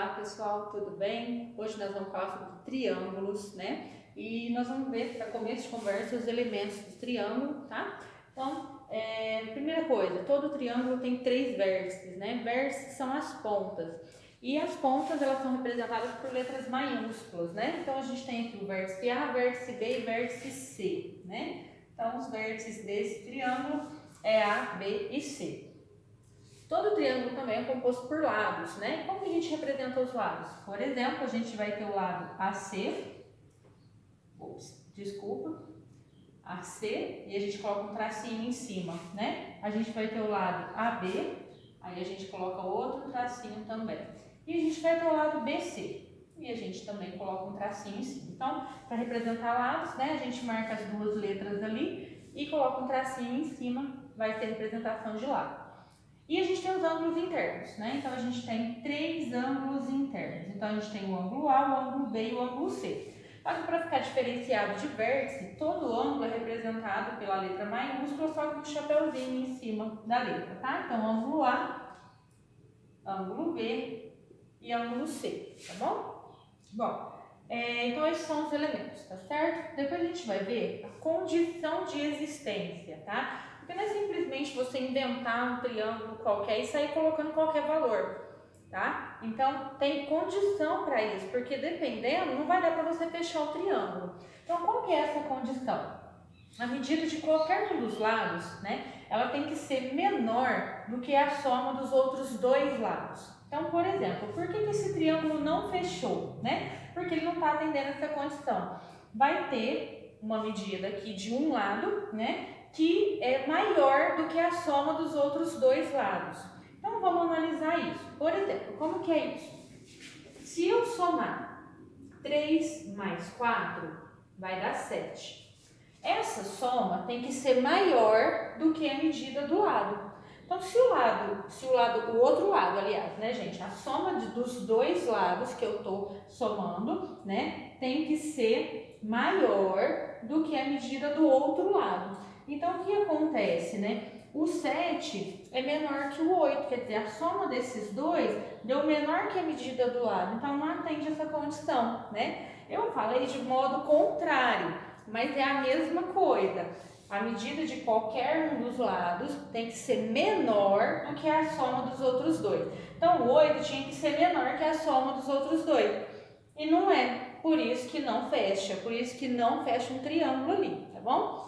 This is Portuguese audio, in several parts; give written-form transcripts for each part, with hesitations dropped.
Olá pessoal, tudo bem? Hoje nós vamos falar sobre triângulos, né? E nós vamos ver, para começo de conversa, os elementos do triângulo, tá? Então, primeira coisa, todo triângulo tem três vértices, né? Vértices são as pontas. E as pontas, elas são representadas por letras maiúsculas, né? Então, a gente tem aqui o vértice A, vértice B e vértice C, né? Então, os vértices desse triângulo é A, B e C. Todo triângulo também é composto por lados, né? Como a gente representa os lados? Por exemplo, a gente vai ter o lado AC, AC, e a gente coloca um tracinho em cima, né? A gente vai ter o lado AB, aí a gente coloca outro tracinho também. E a gente vai ter o lado BC, e a gente também coloca um tracinho em cima. Então, para representar lados, né, a gente marca as duas letras ali e coloca um tracinho em cima, vai ter representação de lado. E a gente tem os ângulos internos, né? Então, a gente tem três ângulos internos. Então, a gente tem o ângulo A, o ângulo B e o ângulo C. Só que para ficar diferenciado de vértice, todo ângulo é representado pela letra maiúscula, só com um chapéuzinho em cima da letra, tá? Então, ângulo A, ângulo B e ângulo C, tá bom? Bom, então esses são os elementos, tá certo? Depois a gente vai ver a condição de existência, tá? Porque não é simplesmente você inventar um triângulo qualquer e sair colocando qualquer valor, tá? Então, tem condição para isso, porque dependendo, não vai dar para você fechar o triângulo. Então, qual que é essa condição? A medida de qualquer um dos lados, né, ela tem que ser menor do que a soma dos outros dois lados. Então, por exemplo, por que esse triângulo não fechou, né? Porque ele não está atendendo essa condição. Vai ter uma medida aqui de um lado, né, que é maior do que a soma dos outros dois lados. Então, vamos analisar isso. Por exemplo, como que é isso? Se eu somar 3 mais 4, vai dar 7. Essa soma tem que ser maior do que a medida do lado. Então, o outro lado, aliás, né, gente, a soma dos dois lados que eu estou somando, né, tem que ser maior do que a medida do outro lado. Então, o que acontece, né? O 7 é menor que o 8, quer dizer, a soma desses dois deu menor que a medida do lado, então não atende essa condição, né? Eu falei de modo contrário, mas é a mesma coisa. A medida de qualquer um dos lados tem que ser menor do que a soma dos outros dois. Então, o 8 tinha que ser menor que a soma dos outros dois. E não é, por isso que não fecha, por isso que não fecha um triângulo ali, tá bom?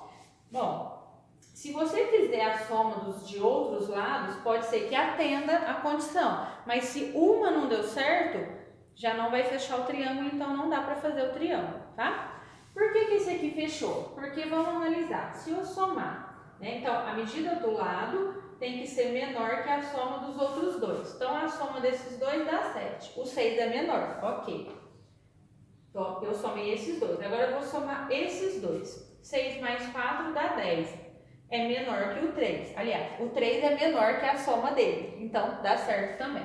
Bom, se você fizer a soma de outros lados, pode ser que atenda a condição. Mas se uma não deu certo, já não vai fechar o triângulo, então não dá para fazer o triângulo, tá? Por que esse aqui fechou? Porque vamos analisar. Se eu somar, né? Então, a medida do lado tem que ser menor que a soma dos outros dois. Então, a soma desses dois dá 7. O 6 é menor, ok. Então, eu somei esses dois. Agora, eu vou somar esses dois. 6 mais 4 dá 10. É menor que o 3. Aliás, o 3 é menor que a soma dele. Então, dá certo também.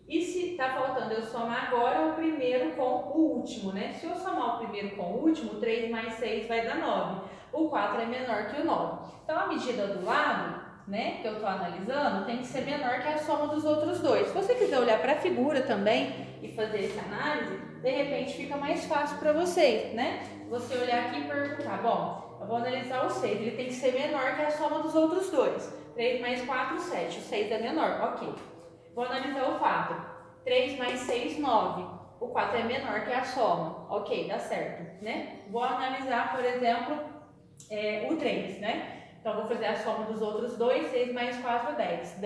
E se está faltando eu somar agora o primeiro com o último, né? Se eu somar o primeiro com o último, 3 mais 6 vai dar 9. O 4 é menor que o 9. Então, a medida do lado, né, que eu estou analisando, tem que ser menor que a soma dos outros dois. Se você quiser olhar para a figura também e fazer essa análise, de repente fica mais fácil para vocês, né? Você olhar aqui e perguntar, bom, eu vou analisar o 6, ele tem que ser menor que a soma dos outros dois. 3 mais 4, 7. O 6 é menor, ok. Vou analisar o 4. 3 mais 6, 9. O 4 é menor que a soma. Ok, dá certo, né? Vou analisar, por exemplo, o 3, né? Então, vou fazer a soma dos outros dois. 6 mais 4, 10.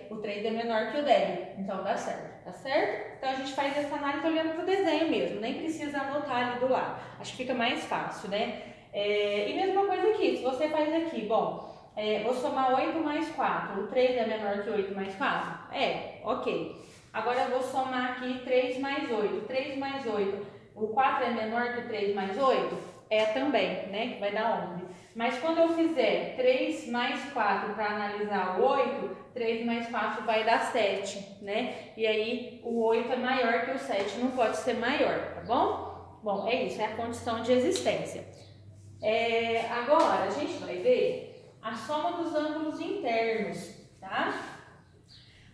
O 3 é menor que o 10. Então, dá certo. Tá certo? Então, a gente faz essa análise olhando para o desenho mesmo. Nem precisa anotar ali do lado. Acho que fica mais fácil, né? E mesma coisa aqui. Se você faz aqui, bom... vou somar 8 mais 4. O 3 é menor que 8 mais 4? É, ok. Agora eu vou somar aqui 3 mais 8. 3 mais 8. O 4 é menor que 3 mais 8? É também, né? Que vai dar 11. Mas quando eu fizer 3 mais 4 para analisar o 8, 3 mais 4 vai dar 7, né? E aí o 8 é maior que o 7, não pode ser maior, tá bom? Bom, é isso, é a condição de existência. Agora a gente vai ver a soma dos ângulos internos, tá?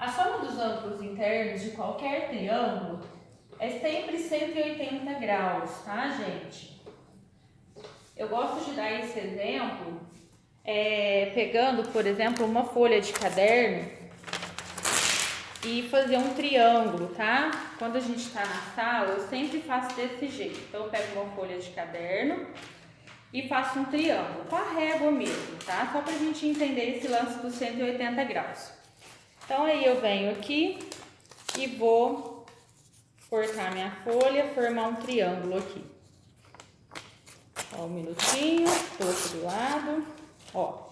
A soma dos ângulos internos de qualquer triângulo é sempre 180 graus, tá, gente? Eu gosto de dar esse exemplo pegando, por exemplo, uma folha de caderno e fazer um triângulo, tá? Quando a gente está na sala, eu sempre faço desse jeito. Então, eu pego uma folha de caderno e faço um triângulo, com a régua mesmo, tá? Só pra gente entender esse lance dos 180 graus. Então, aí eu venho aqui e vou cortar minha folha, formar um triângulo aqui. Ó, um minutinho, do outro lado, ó.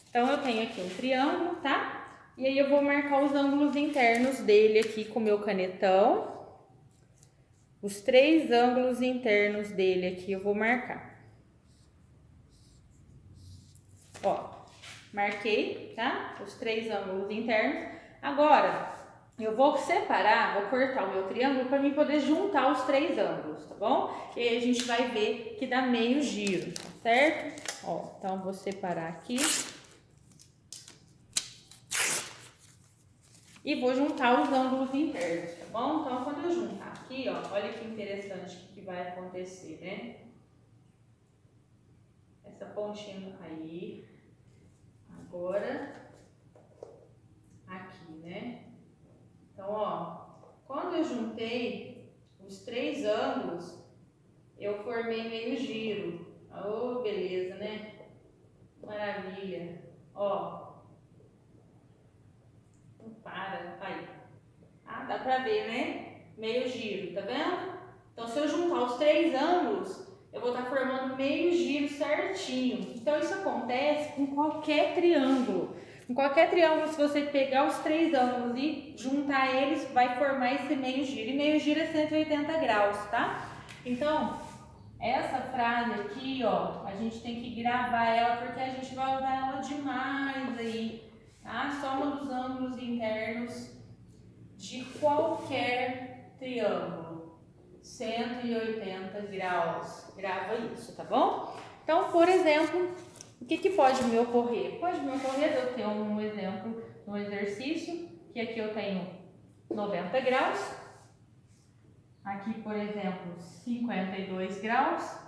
Então, eu tenho aqui um triângulo, tá? E aí eu vou marcar os ângulos internos dele aqui com o meu canetão. Os 3 ângulos internos dele aqui eu vou marcar. Ó, marquei, tá? Os 3 ângulos internos. Agora, eu vou separar, vou cortar o meu triângulo para mim poder juntar os 3 ângulos, tá bom? E aí a gente vai ver que dá meio giro, tá certo? Ó, então vou separar aqui. E vou juntar os ângulos internos, tá bom? Então, quando eu juntar aqui, ó, olha que interessante o que vai acontecer, né? Essa pontinha aí, agora, aqui, né? Então, ó, quando eu juntei os 3 ângulos, eu formei meio giro. Oh, beleza, né? Maravilha. Ó. Para, aí. Ah, dá pra ver, né? Meio giro, tá vendo? Então, se eu juntar os 3 ângulos, eu vou estar formando meio giro certinho. Então, isso acontece com qualquer triângulo. Em qualquer triângulo, se você pegar os 3 ângulos e juntar eles, vai formar esse meio giro. E meio giro é 180 graus, tá? Então, essa frase aqui, ó, a gente tem que gravar ela porque a gente vai usar ela demais aí. A soma dos ângulos internos de qualquer triângulo, 180 graus. Grava isso, tá bom? Então, por exemplo, o que pode me ocorrer? Pode me ocorrer eu ter um exemplo, um exercício, que aqui eu tenho 90 graus, aqui, por exemplo, 52 graus,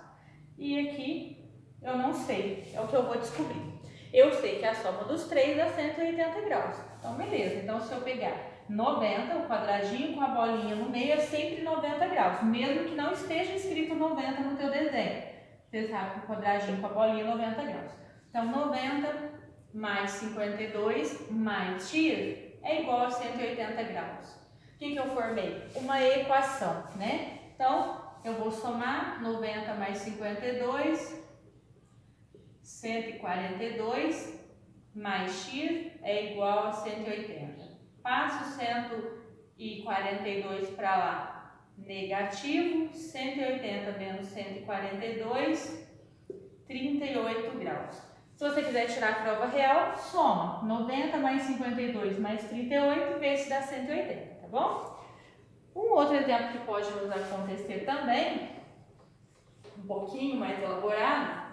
e aqui eu não sei, é o que eu vou descobrir. Eu sei que a soma dos 3 dá 180 graus. Então, beleza. Então, se eu pegar 90, o quadradinho com a bolinha no meio é sempre 90 graus. Mesmo que não esteja escrito 90 no teu desenho. Você sabe que o quadradinho com a bolinha é 90 graus. Então, 90 mais 52 mais x é igual a 180 graus. O que eu formei? Uma equação, né? Então, eu vou somar 90 mais 52... 142 mais x é igual a 180. Passo 142 para lá, negativo, 180 menos 142, 38 graus. Se você quiser tirar a prova real, soma 90 mais 52 mais 38 e vê se dá 180, tá bom? Um outro exemplo que pode nos acontecer também, um pouquinho mais elaborado,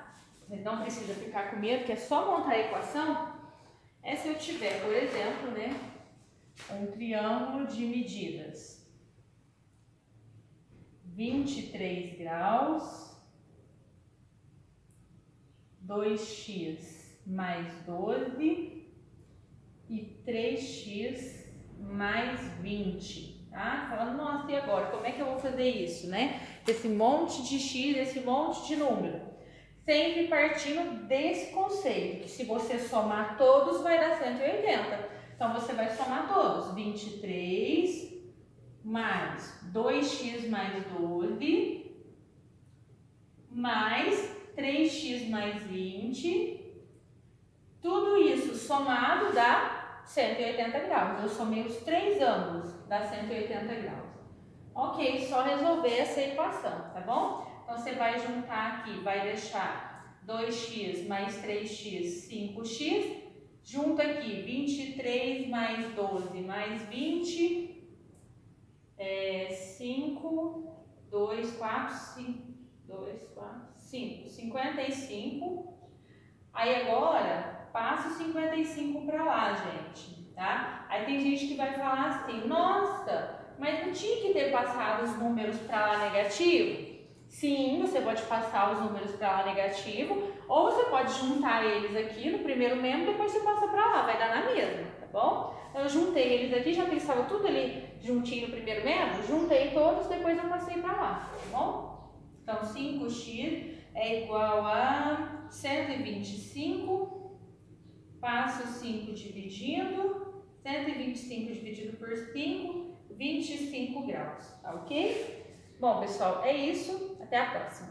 mas não precisa ficar com medo, que é só montar a equação, é se eu tiver, por exemplo, né, um triângulo de medidas 23 graus, 2x mais 12 e 3x mais 20, tá? Falando, nossa, e agora? Como é que eu vou fazer isso, né? Esse monte de x, esse monte de número. Sempre partindo desse conceito, que se você somar todos vai dar 180. Então, você vai somar todos. 23 mais 2x mais 12 mais 3x mais 20. Tudo isso somado dá 180 graus. Eu somei os 3 ângulos, dá 180 graus. Ok, só resolver essa equação, tá bom? Então, você vai juntar aqui, vai deixar 2x mais 3x, 5x. Junta aqui, 23 mais 12 mais 20, 5, 2, 4, 5, 2, 4, 5, 55. Aí agora, passa o 55 para lá, gente. tá? Aí tem gente que vai falar assim, nossa, mas não tinha que ter passado os números para lá negativo? Sim, você pode passar os números para lá negativo, ou você pode juntar eles aqui no primeiro membro, depois você passa para lá, vai dar na mesma, tá bom? Eu juntei eles aqui, já pensava tudo ali juntinho no primeiro membro, juntei todos, depois eu passei para lá, tá bom? Então, 5x é igual a 125, passo 5 dividindo, 125 dividido por 5, 25 graus, tá ok? Bom, pessoal, é isso. Até a próxima.